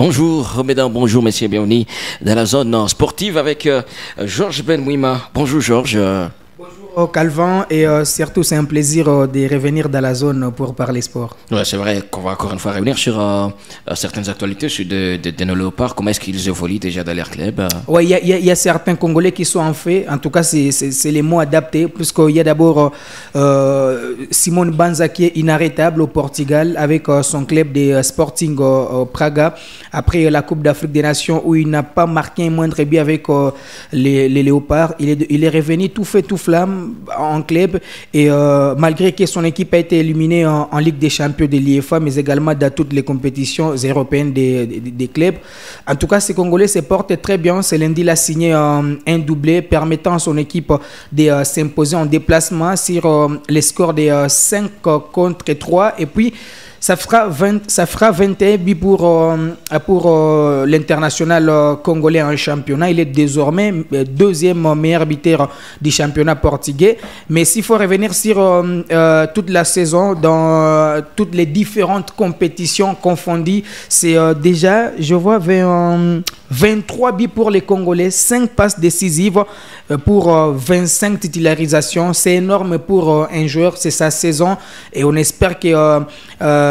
Bonjour mesdames, bonjour messieurs, bienvenue dans la zone sportive avec Georges Benouima. Bonjour Georges. Bonjour Calvin, et surtout c'est un plaisir de revenir dans la zone pour parler sport. Ouais, c'est vrai qu'on va encore une fois revenir sur certaines actualités sur de nos léopards. Comment est-ce qu'ils évoluent déjà dans leur club? Oui, il y a certains Congolais qui sont en fait, en tout cas c'est les mots adaptés, puisqu'il y a d'abord Simone Banza qui est inarrêtable au Portugal avec son club de Sporting Praga après la Coupe d'Afrique des Nations où il n'a pas marqué un moindre but avec les léopards. Il est revenu tout fait tout flamme en club et malgré que son équipe a été éliminée en Ligue des Champions de l'IEFA mais également dans toutes les compétitions européennes des clubs. En tout cas, ce Congolais se porte très bien. Ce lundi, il a signé un doublé permettant à son équipe de s'imposer en déplacement sur les scores de 5 contre 3 et puis ça fera 21 buts pour l'international congolais en championnat. Il est désormais deuxième meilleur buteur du championnat portugais. Mais s'il faut revenir sur toute la saison, dans toutes les différentes compétitions confondues, c'est déjà, je vois, 23 buts pour les Congolais, 5 passes décisives pour 25 titularisations. C'est énorme pour un joueur, c'est sa saison. Et on espère que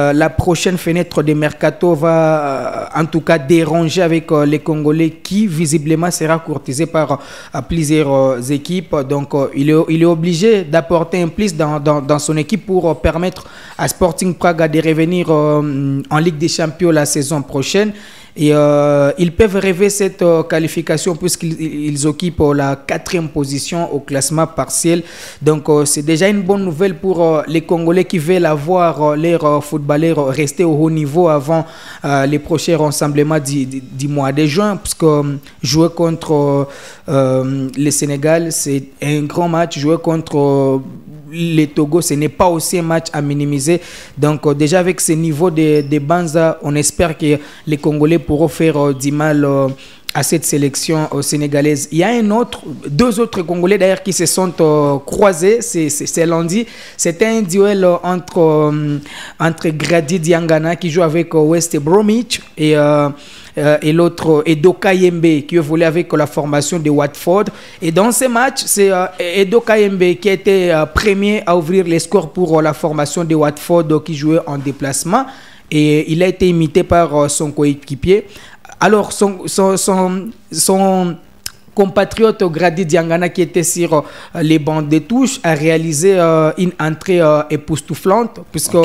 la prochaine fenêtre de Mercato va en tout cas déranger avec les Congolais qui visiblement sera courtisé par plusieurs équipes. Donc il est obligé d'apporter un plus dans son équipe pour permettre à Sporting Praga de revenir en Ligue des Champions la saison prochaine. Et ils peuvent rêver cette qualification puisqu'ils occupent la 4e position au classement partiel. Donc c'est déjà une bonne nouvelle pour les Congolais qui veulent avoir leurs footballeurs rester au haut niveau avant les prochains rassemblements du mois de juin, puisque jouer contre le Sénégal, c'est un grand match. Jouer contre les Togo, ce n'est pas aussi un match à minimiser. Donc déjà avec ce niveau de Banza, on espère que les Congolais pourront faire du mal à cette sélection sénégalaise. Il y a deux autres Congolais d'ailleurs qui se sont croisés, c'est lundi. C'était un duel entre Grady Diangana qui joue avec West Bromwich et l'autre Edoka Yembe qui évolue avec la formation de Watford. Et dans ce match, c'est Edoka Yembe qui a été premier à ouvrir les scores pour la formation de Watford qui jouait en déplacement. Et il a été imité par son coéquipier. Alors, son compatriote Grady Diangana qui était sur les bancs de touche a réalisé une entrée époustouflante puisque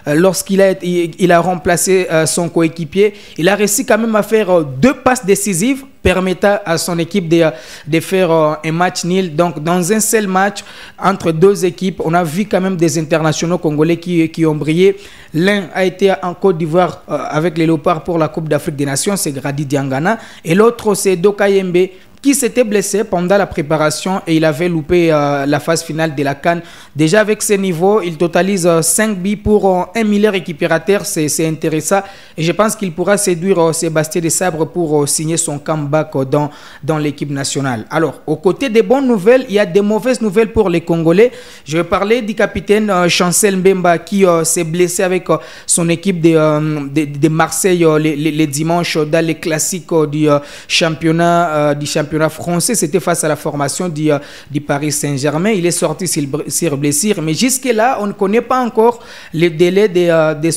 lorsqu'il a remplacé son coéquipier, il a réussi quand même à faire 2 passes décisives permettant à son équipe de faire un match nul. Donc dans un seul match entre deux équipes, on a vu quand même des internationaux congolais qui ont brillé. L'un a été en Côte d'Ivoire avec les Léopards pour la Coupe d'Afrique des Nations, c'est Grady Diangana, et l'autre c'est Doka Yembe qui s'était blessé pendant la préparation et il avait loupé la phase finale de la CAN. Déjà avec ce niveau, il totalise 5 buts pour un meilleur récupérateur, c'est intéressant. Et je pense qu'il pourra séduire Sébastien Desabre pour signer son comeback dans l'équipe nationale. Alors, aux côtés des bonnes nouvelles, il y a des mauvaises nouvelles pour les Congolais. Je vais parler du capitaine Chancel Mbemba qui s'est blessé avec son équipe de Marseille les dimanches dans les classiques du championnat français. C'était face à la formation du Paris Saint-Germain. Il est sorti sur blessure, mais jusque-là, on ne connaît pas encore les délais de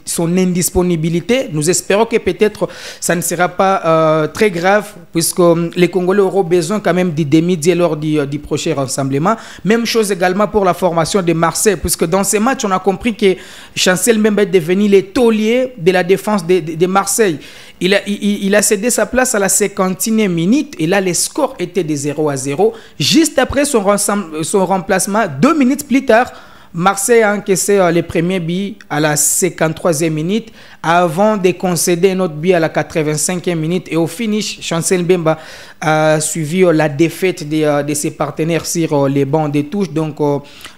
son indisponibilité. Nous espérons que peut-être ça ne sera pas très grave, puisque les Congolais auront besoin quand même du demi-dié lors du prochain rassemblement. Même chose également pour la formation de Marseille, puisque dans ces matchs, on a compris que Chancel Mbemba est devenu le taulier de la défense de Marseille. Il a cédé sa place à la 50e minute et là, les scores étaient de 0-0. Juste après son remplacement, 2 minutes plus tard, Marseille a encaissé les premiers buts à la 53e minute avant de concéder un autre but à la 85e minute. Et au finish, Chancel Mbemba a suivi la défaite de ses partenaires sur les bancs de touche. Donc,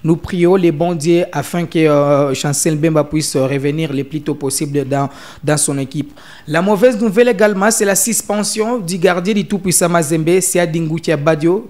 nous prions les bons dieux afin que Chancel Mbemba puisse revenir le plus tôt possible dans son équipe. La mauvaise nouvelle également, c'est la suspension du gardien du tout-puissant Mazembe, Siadingu Siabadio,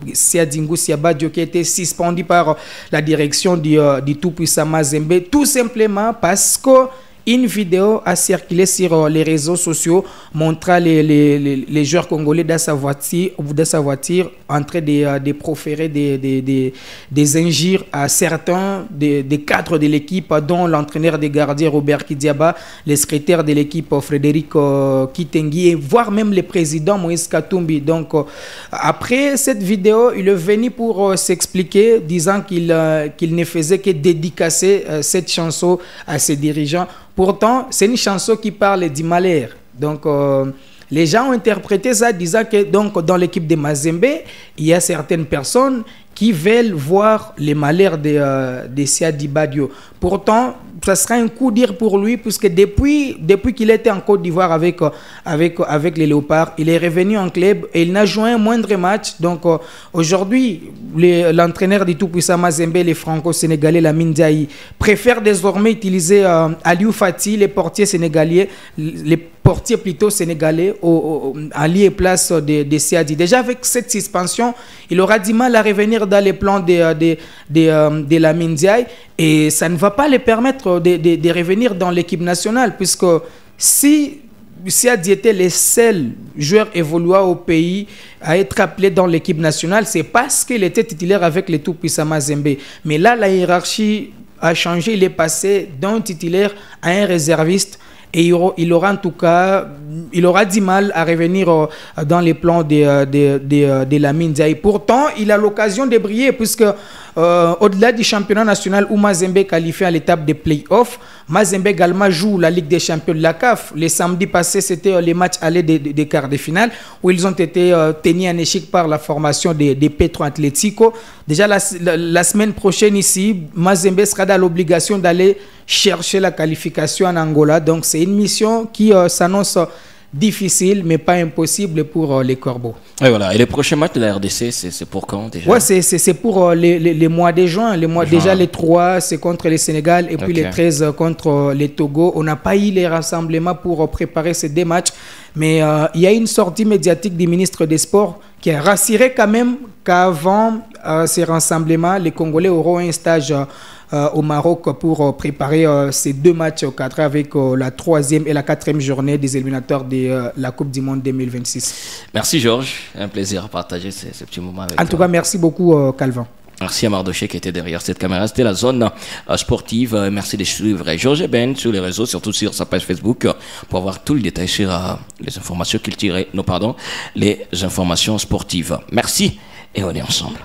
qui a été suspendu par la direction du tout-puissant Mazembe, tout simplement parce que une vidéo a circulé sur les réseaux sociaux montrant les joueurs congolais dans sa voiture en train de proférer des injures à certains des cadres de l'équipe, dont l'entraîneur des gardiens Robert Kidiaba, le secrétaire de l'équipe Frédéric Kitengi, et voire même le président Moïse Katumbi. Donc après cette vidéo, il est venu pour s'expliquer, disant qu'il ne faisait que dédicacer cette chanson à ses dirigeants. Pourtant, c'est une chanson qui parle du malheur. Donc les gens ont interprété ça disant que donc, dans l'équipe de Mazembe, il y a certaines personnes qui veulent voir les malheurs de Siadi Badio. Pourtant, ça sera un coup dur pour lui, puisque depuis qu'il était en Côte d'Ivoire avec les Léopards, il est revenu en club et il n'a joué un moindre match. Donc aujourd'hui, l'entraîneur du tout-puissant Mazembe, les franco-sénégalais, Lamine Ndiaye, préfère désormais utiliser Aliou Fati, les portiers sénégalais, en lieu et place de Siadi. Déjà avec cette suspension, il aura du mal à revenir dans les plans de Lamine Ndiaye, et ça ne va pas les permettre de revenir dans l'équipe nationale, puisque si Siadi était le seul joueur évoluant au pays à être appelé dans l'équipe nationale, c'est parce qu'il était titulaire avec les tout-puissants Mazembe. Mais là, la hiérarchie a changé, il est passé d'un titulaire à un réserviste. Et il aura en tout cas, il aura du mal à revenir dans les plans de Lamine Ndiaye. Pourtant, il a l'occasion de briller, puisque au-delà du championnat national où Mazembe qualifie à l'étape des play-offs, Mazembe également joue la Ligue des champions de la CAF. Les samedis passés, c'était les matchs allés des quarts de finale, où ils ont été tenus en échec par la formation des Petro Atlético. Déjà la semaine prochaine ici, Mazembe sera dans l'obligation d'aller chercher la qualification en Angola. Donc c'est une mission qui s'annonce difficile, mais pas impossible pour les Corbeaux. Et voilà. Et le prochain match de la RDC, c'est pour quand déjà? Ouais, c'est pour les mois de juin. Déjà les 3, c'est contre le Sénégal, et puis les 13 contre les Togo. On n'a pas eu les rassemblements pour préparer ces deux matchs, mais il y a une sortie médiatique du ministre des Sports qui a rassuré quand même qu'avant ces rassemblements, les Congolais auront un stage au Maroc pour préparer ces deux matchs au cadre avec la 3e et la 4e journée des éliminatoires de la Coupe du Monde 2026. Merci Georges, un plaisir à partager ce petit moment avec toi. En tout cas, merci beaucoup Calvin. Merci à Mardoché qui était derrière cette caméra. C'était la zone sportive. Merci de suivre Georges Ben sur les réseaux, surtout sur sa page Facebook, pour avoir tout le détail sur les informations les informations sportives. Merci et on est ensemble.